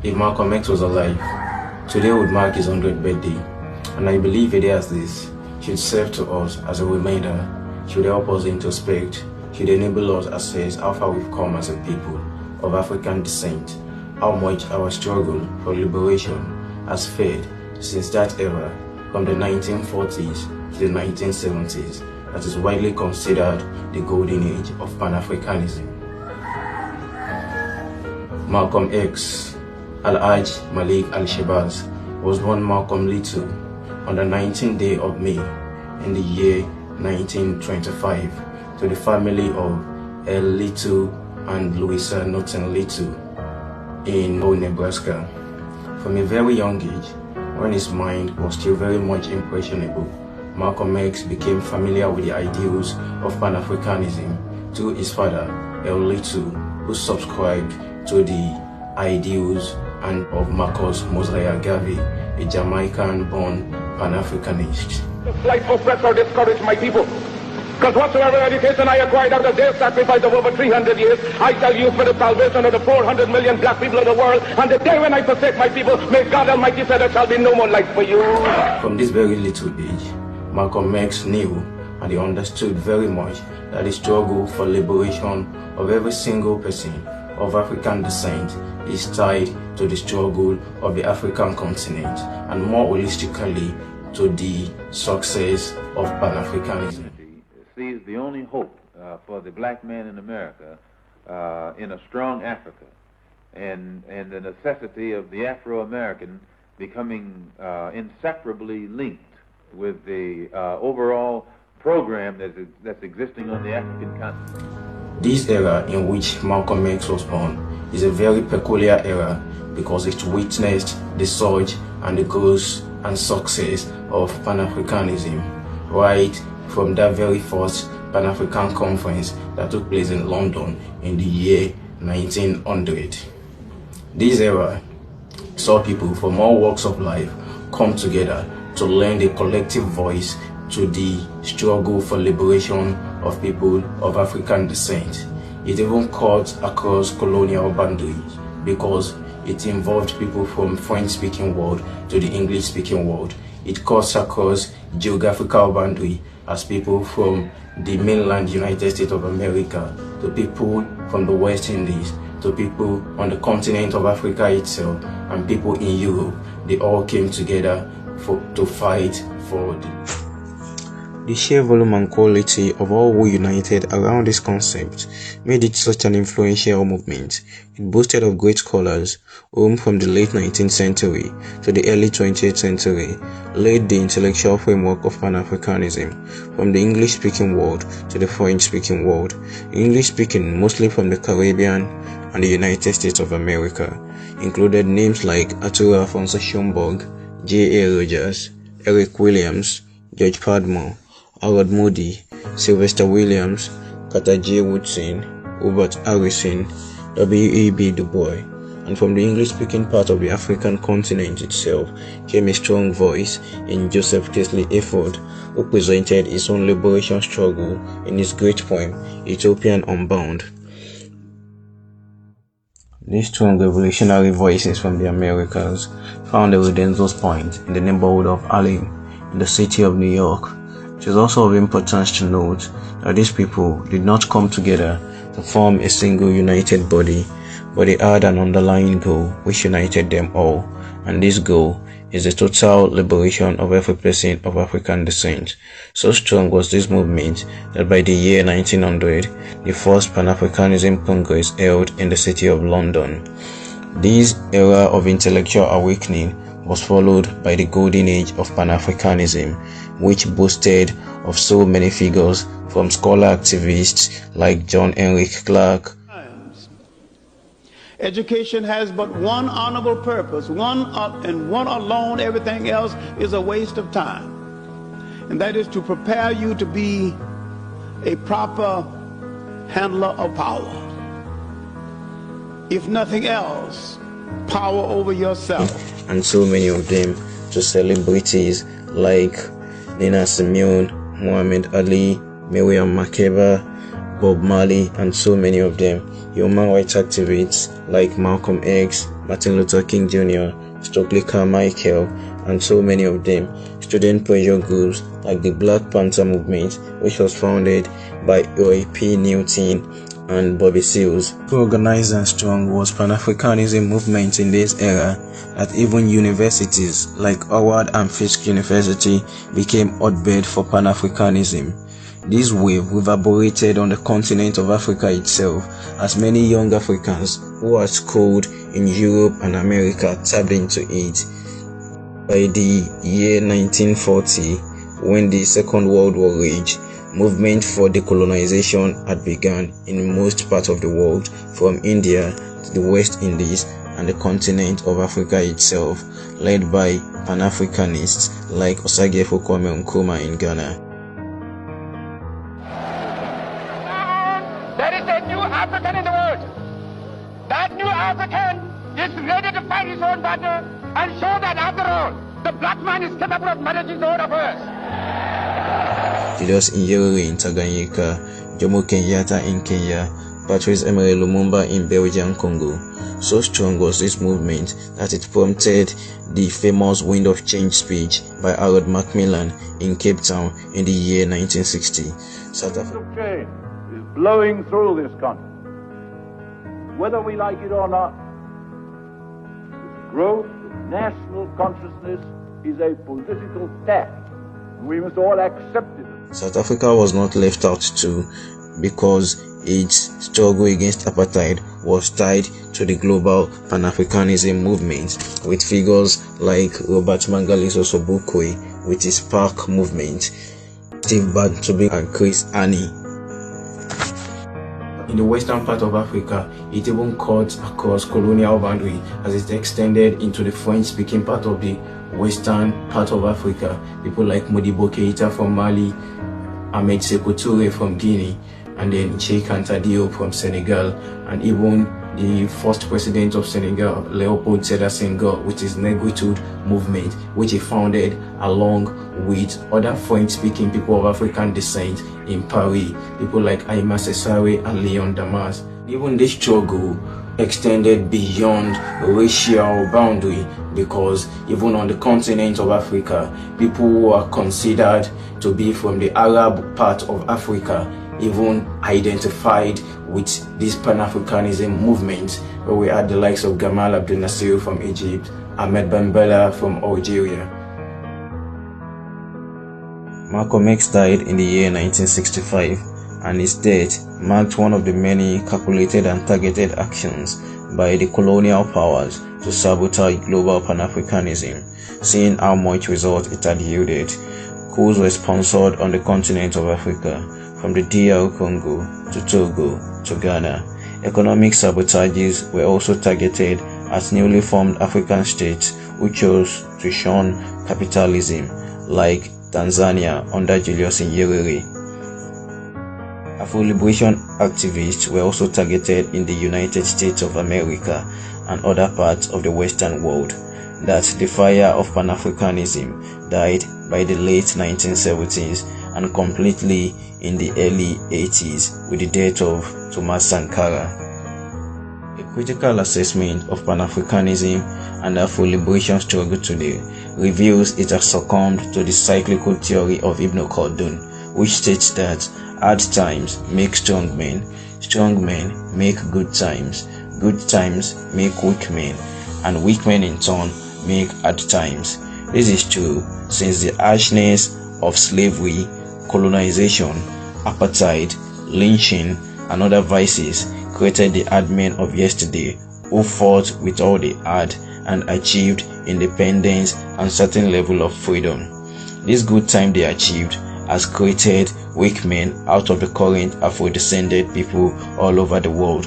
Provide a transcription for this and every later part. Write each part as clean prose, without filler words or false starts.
If Malcolm X was alive, today would mark his 100th birthday, and I believe a day as this should serve to us as a reminder, should help us introspect, should enable us assess how far we've come as a people of African descent, how much our struggle for liberation has fared since that era, from the 1940s to the 1970s, that is widely considered the golden age of Pan-Africanism. Malcolm X, Al-Hajj Malik Al-Shabazz, was born Malcolm Little on the 19th day of May in the year 1925 to the family of L. Little and Louisa Norton Little in Nebraska. From a very young age, when his mind was still very much impressionable, Malcolm X became familiar with the ideals of Pan-Africanism through his father, L. Little, who subscribed to the ideals and of Marcus Mosiah Garvey, a Jamaican-born Pan-Africanist. The flight for threats or discourage my people. Because whatsoever education I acquired after their sacrifice of over 300 years, I shall use for the salvation of the 400 million black people of the world. And the day when I forsake my people, may God Almighty say there shall be no more life for you. From this very little age, Malcolm X knew and he understood very much that the struggle for liberation of every single person of African descent is tied to the struggle of the African continent and more holistically to the success of Pan-Africanism. Sees the only hope for the black man in America in a strong Africa and the necessity of the Afro-American becoming inseparably linked with the overall program that's existing on the African continent. This era in which Malcolm X was born is a very peculiar era because it witnessed the surge and the growth and success of Pan-Africanism right from that very first Pan-African conference that took place in London in the year 1900. This era saw people from all walks of life come together to lend a collective voice to the struggle for liberation of people of African descent. It even cut across colonial boundaries because it involved people from French-speaking world to the English-speaking world. It cuts across geographical boundary as people from the mainland United States of America to people from the West Indies to people on the continent of Africa itself and people in Europe. They all came together to fight for the sheer volume and quality of all who united around this concept made it such an influential movement. It boasted of great scholars whom from the late 19th century to the early 20th century laid the intellectual framework of Pan-Africanism from the English-speaking world to the French-speaking world, English-speaking mostly from the Caribbean and the United States of America, included names like Arthur Alphonsus Schomburg, J. A. Rogers, Eric Williams, George Padmore, Howard Moody, Sylvester Williams, Carter J. Woodson, Robert Harrison, W. E. B. Du Bois, and from the English-speaking part of the African continent itself came a strong voice in Joseph Kesley Hayford, who presented his own liberation struggle in his great poem, Ethiopian Unbound. These strong revolutionary voices from the Americas found a Redenzo's Point in the neighborhood of Harlem, in the city of New York. It is also of importance to note that these people did not come together to form a single united body, but they had an underlying goal which united them all, and this goal is the total liberation of every person of African descent. So strong was this movement that by the year 1900, the first Pan-Africanism Congress held in the city of London. This era of intellectual awakening was followed by the golden age of Pan-Africanism, which boasted of so many figures from scholar activists like John Henrik Clarke. Education has but one honorable purpose, one alone. Everything else is a waste of time, and that is to prepare you to be a proper handler of power. If nothing else, power over yourself. And so many of them to celebrities like Nina Simone, Muhammad Ali, Miriam Makeba, Bob Marley, and so many of them. Human rights activists like Malcolm X, Martin Luther King Jr., Stokely Carmichael, and so many of them, student pressure groups like the Black Panther movement, which was founded by O.A.P. Newton and Bobby Seals. So organized and strong was Pan-Africanism movement in this era that even universities like Howard and Fisk University became hotbed for Pan-Africanism. This wave reverberated on the continent of Africa itself, as many young Africans who were schooled in Europe and America tapped into it. By the year 1940, when the Second World War raged, movement for decolonization had begun in most parts of the world, from India to the West Indies and the continent of Africa itself, led by Pan-Africanists like Osagyefo Kwame Nkrumah in Ghana. There is a new African in the world. That new African is ready to fight his own battle and show that after all, the black man is capable of managing his own affairs. Julius Nyerere in Tanganyika, Jomo Kenyatta in Kenya, Patrice Emery Lumumba in Belgian Congo. So strong was this movement that it prompted the famous Wind of Change speech by Harold Macmillan in Cape Town in the year 1960. South Africa is blowing through this country. Whether we like it or not, this growth of national consciousness is a political fact. We must all accept it. South Africa was not left out too, because its struggle against apartheid was tied to the global Pan-Africanism movement, with figures like Robert Mangaliso Sobukwe with his PARC movement, Steve Bantobi and Chris Hani. In the western part of Africa, it even cut across colonial boundary as it extended into the French-speaking part of the western part of Africa. People like Modibo Keita from Mali, Ahmed Sékou Touré from Guinea, and then Cheikh Anta Diop from Senegal, and even the first president of Senegal, Léopold Sédar Senghor, with his Negritude movement, which he founded along with other French-speaking people of African descent in Paris, people like Aïma Cesare and Léon Damas. Even this struggle extended beyond racial boundary, because even on the continent of Africa, people who are considered to be from the Arab part of Africa even identified with this Pan-Africanism movement, where we had the likes of Gamal Abdel Nasser from Egypt, Ahmed Ben Bella from Algeria. Malcolm X died in the year 1965, and his death marked one of the many calculated and targeted actions by the colonial powers to sabotage global Pan-Africanism, seeing how much result it had yielded. Coups were sponsored on the continent of Africa, from the DR Congo to Togo to Ghana. Economic sabotages were also targeted at newly formed African states who chose to shun capitalism, like Tanzania under Julius Nyerere. Afro-liberation activists were also targeted in the United States of America and other parts of the Western world. That the fire of Pan-Africanism died by the late 1970s and completely in the early 80s with the death of Thomas Sankara. A critical assessment of Pan-Africanism and the Afro-liberation struggle today reveals it has succumbed to the cyclical theory of Ibn Khaldun, which states that hard times make strong men make good times make weak men, and weak men in turn make hard times. This is true since the harshness of slavery, colonization, apartheid, lynching, and other vices created the hard men of yesterday who fought with all they had and achieved independence and certain level of freedom. This good time they achieved has created weak men out of the current Afro-descended people all over the world.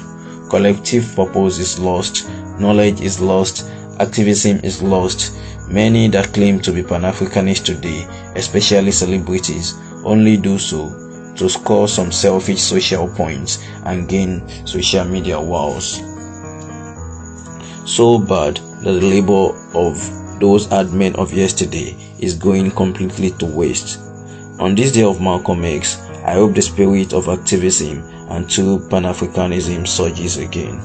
Collective purpose is lost, knowledge is lost, activism is lost. Many that claim to be Pan-Africanist today, especially celebrities, only do so to score some selfish social points and gain social media wows. So bad that the labor of those hard men of yesterday is going completely to waste. On this day of Malcolm X, I hope the spirit of activism and true Pan-Africanism surges again.